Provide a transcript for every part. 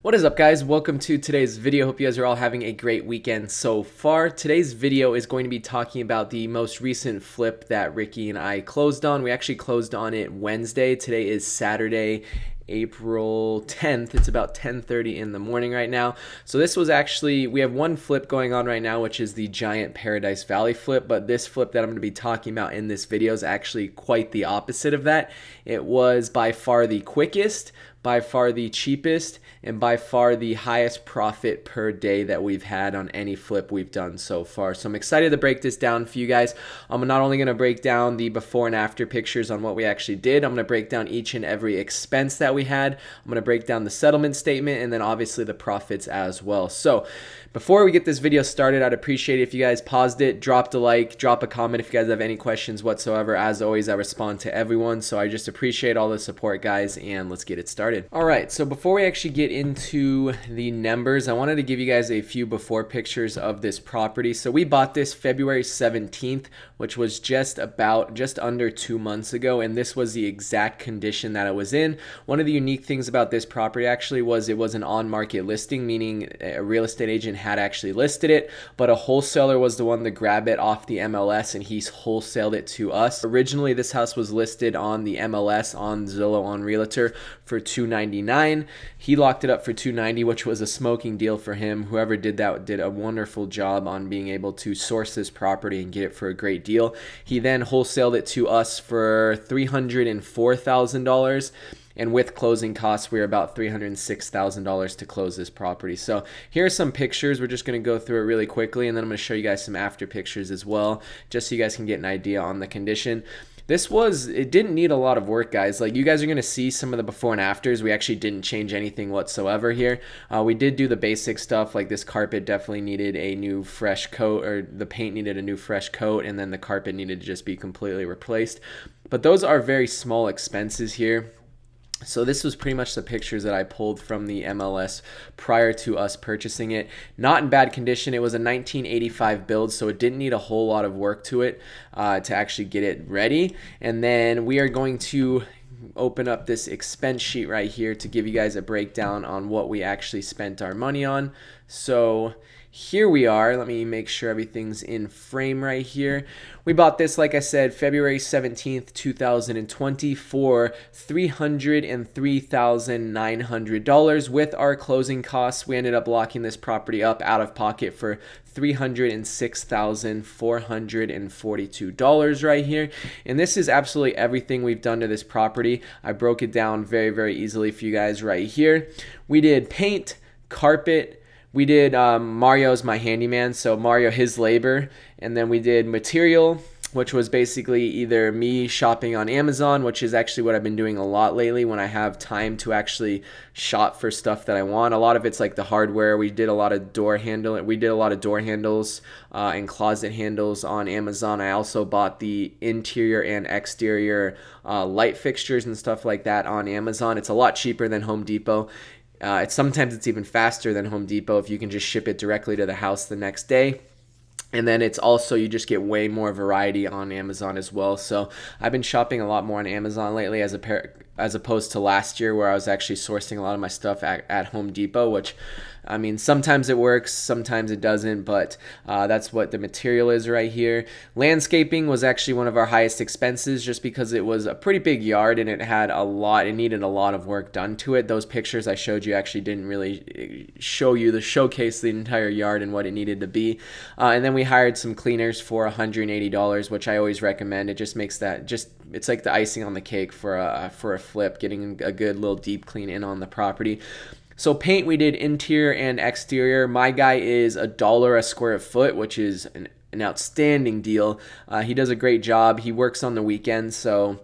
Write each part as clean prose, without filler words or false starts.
What is up, guys? Welcome to today's video. Hope you guys are all having a great weekend so far. Today's video is going to be talking about the most recent flip that Ricky and I closed on. We actually closed on it Wednesday. Today is Saturday, April 10th. It's about 10:30 in the morning right now. So this was actually, we have one flip going on right now, which is the giant Paradise Valley flip, but this flip that I'm going to be talking about in this video is actually quite the opposite of that. It was by far the quickest, by far the cheapest, and by far the highest profit per day that we've had on any flip we've done so far. So I'm excited to break this down for you guys. I'm not only going to break down the before and after pictures on what we actually did, I'm going to break down each and every expense that we had. I'm going to break down the settlement statement and then obviously the profits as well. So before we get this video started, I'd appreciate it if you guys paused it, dropped a like, drop a comment if you guys have any questions whatsoever. As always, I respond to everyone, so I just appreciate all the support, guys, and let's get it started. All right, so before we actually get into the numbers, I wanted to give you guys a few before pictures of this property. So we bought this February 17th, which was just under 2 months ago, and this was the exact condition that it was in. One of the unique things about this property actually was it was an on-market listing, meaning a real estate agent had actually listed it, but a wholesaler was the one to grab it off the MLS, and he's wholesaled it to us. Originally, this house was listed on the MLS, on Zillow, on Realtor for $299. He locked it up for $290, which was a smoking deal for him. Whoever did that did a wonderful job on being able to source this property and get it for a great deal. He then wholesaled it to us for $304,000. And with closing costs, we were about $306,000 to close this property. So here are some pictures. We're just going to go through it really quickly, and then I'm going to show you guys some after pictures as well, just so you guys can get an idea on the condition. It didn't need a lot of work, guys. Like, you guys are going to see some of the before and afters. We actually didn't change anything whatsoever here. We did do the basic stuff, like this carpet definitely needed a new fresh coat, or the paint needed a new fresh coat, and then the carpet needed to just be completely replaced. But those are very small expenses here. So this was pretty much the pictures that I pulled from the MLS prior to us purchasing it. Not in bad condition. It was a 1985 build, so it didn't need a whole lot of work to it to actually get it ready. And then we are going to open up this expense sheet right here to give you guys a breakdown on what we actually spent our money on. So here we are. Let me make sure everything's in frame right here. We bought this, like I said, February 17th, 2020 for $303,900. With our closing costs, we ended up locking this property up out of pocket for $306,442 right here. And this is absolutely everything we've done to this property. I broke it down very, very easily for you guys right here. We did paint, carpet, we did Mario's my handyman, so Mario, his labor, and then we did material, which was basically either me shopping on Amazon, which is actually what I've been doing a lot lately when I have time to actually shop for stuff that I want. A lot of it's like the hardware. We did a lot of door handles and closet handles on Amazon. I also bought the interior and exterior light fixtures and stuff like that on Amazon. It's a lot cheaper than Home Depot. Sometimes it's even faster than Home Depot if you can just ship it directly to the house the next day. And then it's also, you just get way more variety on Amazon as well. So I've been shopping a lot more on Amazon lately as opposed to last year, where I was actually sourcing a lot of my stuff at Home Depot, which, I mean, sometimes it works, sometimes it doesn't, but that's what the material is right here. Landscaping was actually one of our highest expenses just because it was a pretty big yard and it needed a lot of work done to it. Those pictures I showed you actually didn't really showcase the entire yard and what it needed to be. And then we hired some cleaners for $180, which I always recommend. It just makes it's like the icing on the cake for a flip, getting a good little deep clean in on the property. So paint, we did interior and exterior. My guy is $1 a square foot, which is an outstanding deal. He does a great job. He works on the weekends, so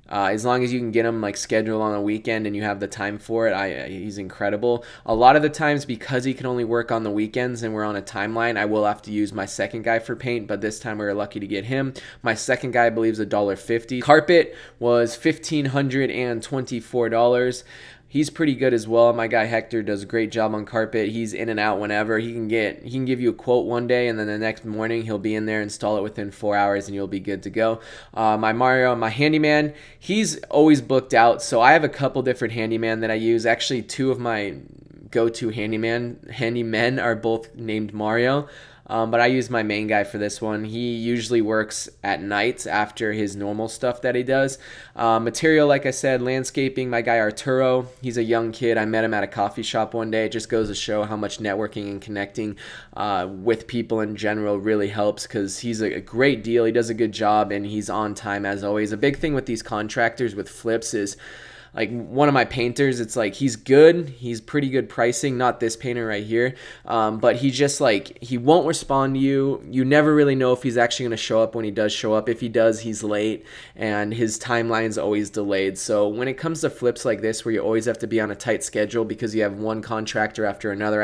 as long as you can get him like scheduled on a weekend and you have the time for it, he's incredible. A lot of the times, because he can only work on the weekends and we're on a timeline, I will have to use my second guy for paint, but this time we were lucky to get him. My second guy, I believe, is $1.50. Carpet was $1,524. He's pretty good as well. My guy Hector does a great job on carpet. He's in and out whenever. He can give you a quote one day, and then the next morning he'll be in there, install it within 4 hours, and you'll be good to go. My handyman, he's always booked out, so I have a couple different handyman that I use. Actually, two of my go-to handymen are both named Mario. But I use my main guy for this one. He usually works at night after his normal stuff that he does. Material, like I said, landscaping, my guy Arturo. He's a young kid. I met him at a coffee shop one day. It just goes to show how much networking and connecting with people in general really helps, because he's a great deal. He does a good job, and he's on time as always. A big thing with these contractors with flips is, like, one of my painters, it's like he's good. He's pretty good pricing. Not this painter right here. But he just, like, he won't respond to you. You never really know if he's actually going to show up when he does show up. If he does, he's late, and his timeline's always delayed. So when it comes to flips like this, where you always have to be on a tight schedule because you have one contractor after another,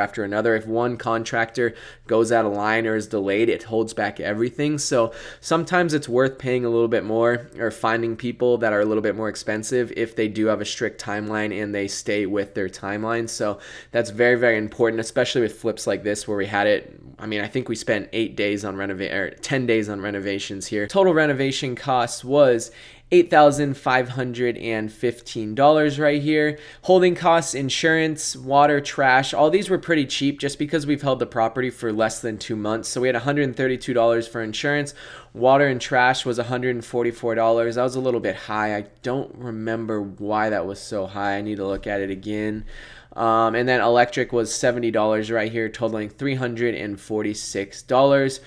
if one contractor goes out of line or is delayed, it holds back everything. So sometimes it's worth paying a little bit more, or finding people that are a little bit more expensive if they do have a strict timeline and they stay with their timeline. So that's very, very important, especially with flips like this where we had it. I mean, I think we spent 10 days on renovations here. Total renovation cost was $8,515 right here. Holding costs, insurance, water, trash, all these were pretty cheap just because we've held the property for less than 2 months. So we had $132 for insurance. Water and trash was $144. That was a little bit high. I don't remember why that was so high. I need to look at it again. And then electric was $70 right here, totaling $346.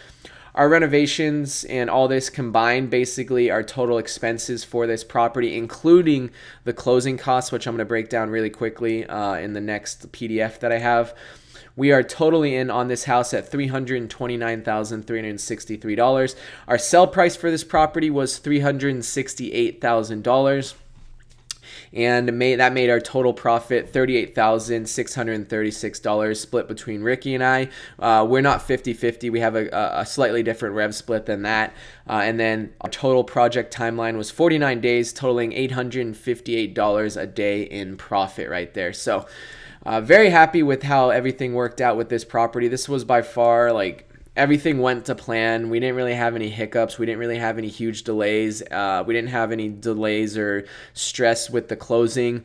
Our renovations and all this combined, basically our total expenses for this property, including the closing costs, which I'm going to break down really quickly in the next PDF that I have. We are totally in on this house at $329,363. Our sell price for this property was $368,000. And that made our total profit $38,636 split between Ricky and I. We're not 50-50. We have a slightly different rev split than that. And then our total project timeline was 49 days, totaling $858 a day in profit right there. So very happy with how everything worked out with this property. This was by far, like, everything went to plan. We didn't really have any hiccups. We didn't really have any huge delays. We didn't have any delays or stress with the closing.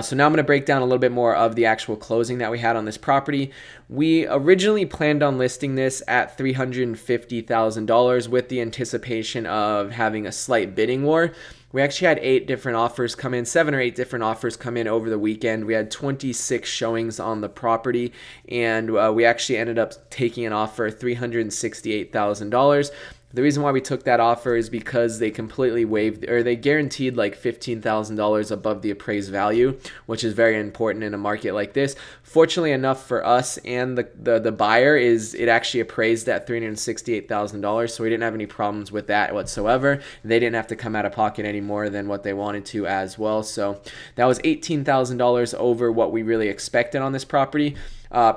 So now I'm going to break down a little bit more of the actual closing that we had on this property. We originally planned on listing this at $350,000 with the anticipation of having a slight bidding war. We actually had 7 or 8 different offers come in over the weekend. We had 26 showings on the property, and we actually ended up taking an offer $368,000. The reason why we took that offer is because they completely waived, or they guaranteed like $15,000 above the appraised value, which is very important in a market like this. Fortunately enough for us and the buyer, is it actually appraised at $368,000, so we didn't have any problems with that whatsoever. They didn't have to come out of pocket any more than what they wanted to as well. So that was $18,000 over what we really expected on this property.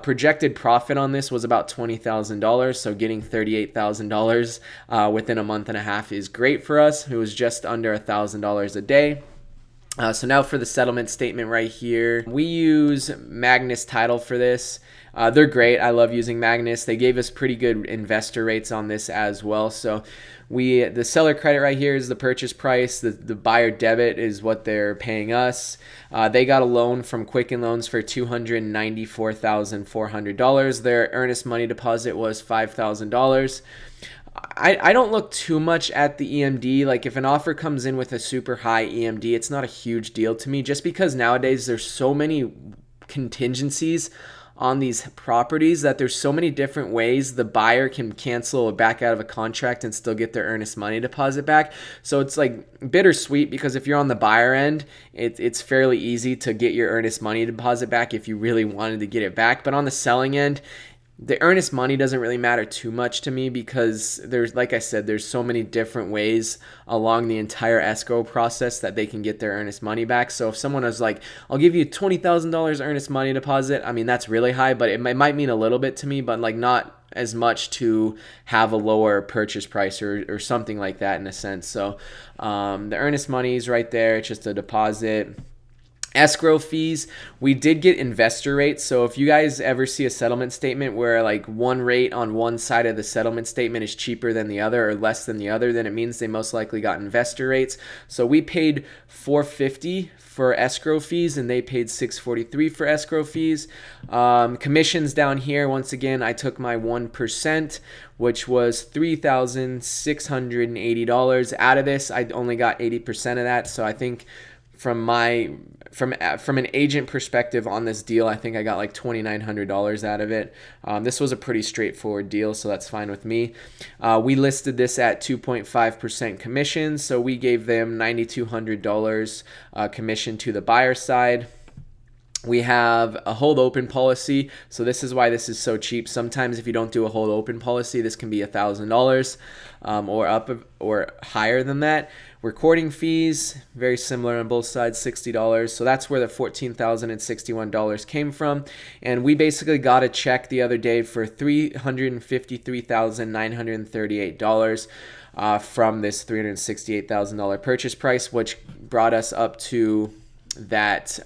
Projected profit on this was about $20,000, so getting $38,000 within a month and a half is great for us. It was just under $1,000 a day. So now for the settlement statement right here. We use Magnus Title for this. They're great. I love using Magnus. They gave us pretty good investor rates on this as well. So the seller credit right here is the purchase price. The buyer debit is what they're paying us. They got a loan from Quicken Loans for $294,400. Their earnest money deposit was $5,000. I don't look too much at the EMD. Like, if an offer comes in with a super high EMD, it's not a huge deal to me, just because nowadays there's so many contingencies on these properties that there's so many different ways the buyer can cancel or back out of a contract and still get their earnest money deposit back. So it's like bittersweet, because if you're on the buyer end, it's fairly easy to get your earnest money deposit back if you really wanted to get it back. But on the selling end, the earnest money doesn't really matter too much to me, because there's, like I said, there's so many different ways along the entire escrow process that they can get their earnest money back. So if someone is like, I'll give you $20,000 earnest money deposit, I mean, that's really high, but it might mean a little bit to me, but like not as much to have a lower purchase price or something like that in a sense. So the earnest money is right there. It's just a deposit. Escrow fees, we did get investor rates. So if you guys ever see a settlement statement where like one rate on one side of the settlement statement is cheaper than the other or less than the other, then it means they most likely got investor rates. So we paid $450 for escrow fees and they paid $643 for escrow fees. Commissions down here, once again, I took my 1%, which was $3,680. Out of this, I only got 80% of that. So I think from an agent perspective on this deal, I think I got like $2,900 out of it. This was a pretty straightforward deal, so that's fine with me. We listed this at 2.5% commission, so we gave them $9,200 commission to the buyer side. We have a hold open policy, so this is why this is so cheap. Sometimes if you don't do a hold open policy, this can be $1,000 or up or higher than that. Recording fees, very similar on both sides, $60. So that's where the $14,061 came from. And we basically got a check the other day for $353,938 from this $368,000 purchase price, which brought us up to that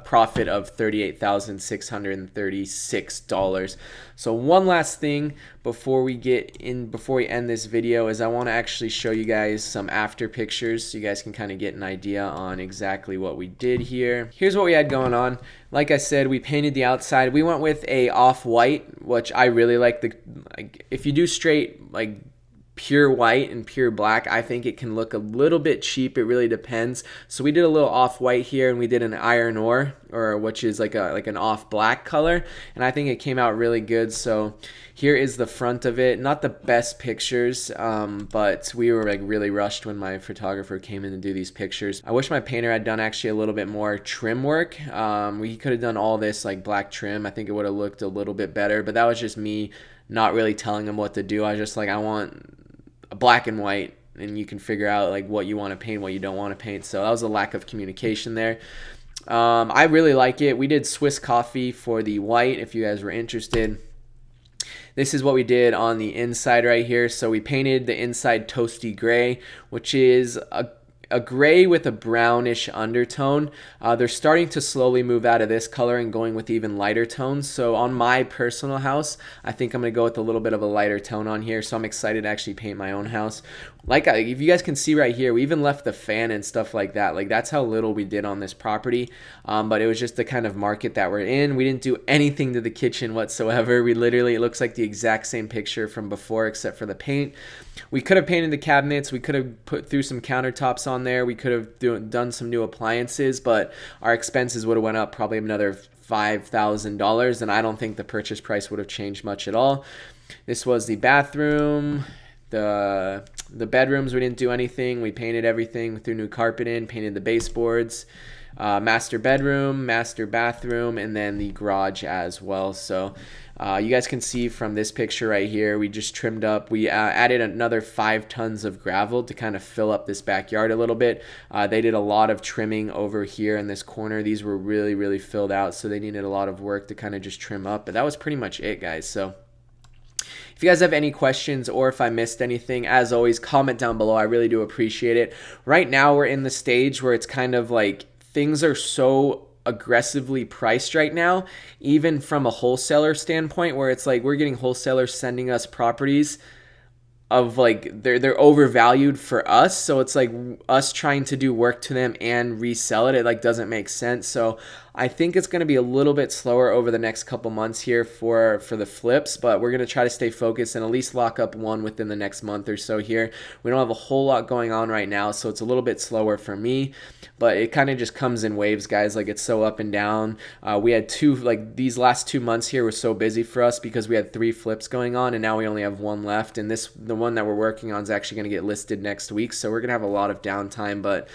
profit of $38,636. So one last thing before we end this video is I want to actually show you guys some after pictures so you guys can kind of get an idea on exactly what we did here. Here's what we had going on. Like I said, we painted the outside. We went with a off-white, which I really like. If you do straight like pure white and pure black, I think it can look a little bit cheap. It really depends. So we did a little off white here and we did an iron ore, or which is like an off black color, and I think it came out really good. So here is the front of it. Not the best pictures, but we were like really rushed when my photographer came in to do these pictures. I wish my painter had done actually a little bit more trim work. We could have done all this like black trim. I think it would have looked a little bit better, but that was just me not really telling him what to do. I was just like, I want black and white, and you can figure out like what you want to paint, what you don't want to paint. So that was a lack of communication there. I really like it. We did Swiss coffee for the white if you guys were interested. This is what we did on the inside right here. So we painted the inside toasty gray, which is a gray with a brownish undertone. They're starting to slowly move out of this color and going with even lighter tones. So on my personal house, I think I'm going to go with a little bit of a lighter tone on here. So I'm excited to actually paint my own house. Like if you guys can see right here, we even left the fan and stuff like that. Like that's how little we did on this property. But it was just the kind of market that we're in. We didn't do anything to the kitchen whatsoever. We literally, it looks like the exact same picture from before except for the paint. We could have painted the cabinets. We could have threw some countertops on there. We could have done some new appliances, but our expenses would have went up probably another $5,000, and I don't think the purchase price would have changed much at all. This was the bathroom. The bedrooms, we didn't do anything. We painted everything, threw new carpet in, painted the baseboards. Master bedroom, master bathroom, and then the garage as well. So you guys can see from this picture right here, we just trimmed up. We added another 5 tons of gravel to kind of fill up this backyard a little bit. They did a lot of trimming over here in this corner. These were really, really filled out, so they needed a lot of work to kind of just trim up. But that was pretty much it, guys. So if you guys have any questions or if I missed anything, as always, comment down below. I really do appreciate it. Right now, we're in the stage where it's kind of like things are so aggressively priced right now, even from a wholesaler standpoint, where it's like we're getting wholesalers sending us properties of like they're overvalued for us, so it's like us trying to do work to them and resell it like doesn't make sense. So I think it's going to be a little bit slower over the next couple months here for the flips, but we're going to try to stay focused and at least lock up one within the next month or so here. We don't have a whole lot going on right now, so it's a little bit slower for me, but it kind of just comes in waves, guys. Like it's so up and down. We had these last 2 months here were so busy for us because we had 3 flips going on, and now we only have 1 left, and the one that we're working on is actually going to get listed next week, so we're going to have a lot of downtime, but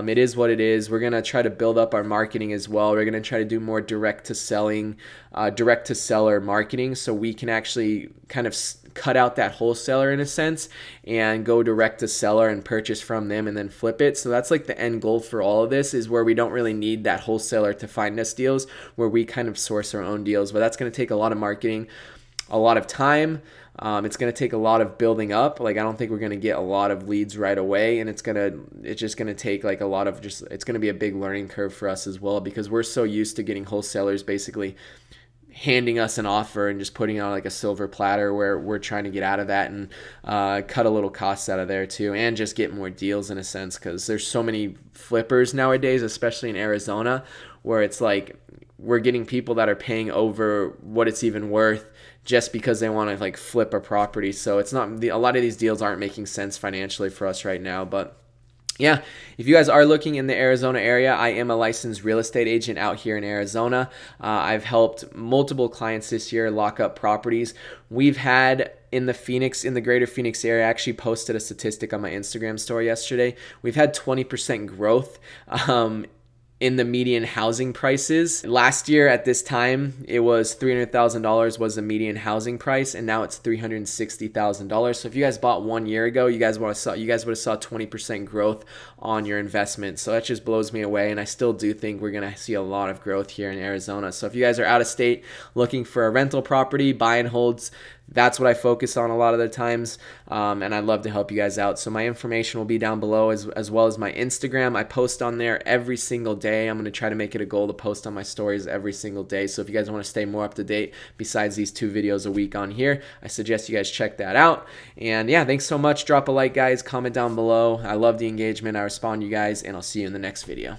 it is what it is. We're going to try to build up our marketing as well. We're going to try to do more direct to seller marketing, so we can actually kind of cut out that wholesaler in a sense and go direct to seller and purchase from them and then flip it. So that's like the end goal for all of this, is where we don't really need that wholesaler to find us deals, where we kind of source our own deals, but that's going to take a lot of marketing. a lot of time. It's going to take a lot of building up. Like, I don't think we're going to get a lot of leads right away, and it's just going to take like a lot of it's going to be a big learning curve for us as well, because we're so used to getting wholesalers basically handing us an offer and just putting it on like a silver platter, where we're trying to get out of that and cut a little costs out of there too, and just get more deals in a sense, because there's so many flippers nowadays, especially in Arizona, where it's like we're getting people that are paying over what it's even worth just because they want to like flip a property. So it's not, a lot of these deals aren't making sense financially for us right now. But yeah, if you guys are looking in the Arizona area, I am a licensed real estate agent out here in Arizona. I've helped multiple clients this year lock up properties. We've had in the greater Phoenix area, I actually posted a statistic on my Instagram story yesterday. We've had 20% growth in the median housing prices. Last year at this time, it was $300,000 was the median housing price, and now it's $360,000. So if you guys bought 1 year ago, you guys would have saw 20% growth on your investment. So that just blows me away, and I still do think we're gonna see a lot of growth here in Arizona. So if you guys are out of state looking for a rental property, buy and holds, that's what I focus on a lot of the times, and I'd love to help you guys out. So my information will be down below, as well as my Instagram. I post on there every single day. I'm going to try to make it a goal to post on my stories every single day. So if you guys want to stay more up to date besides these 2 videos a week on here, I suggest you guys check that out. And yeah, thanks so much. Drop a like, guys. Comment down below. I love the engagement. I respond to you guys, and I'll see you in the next video.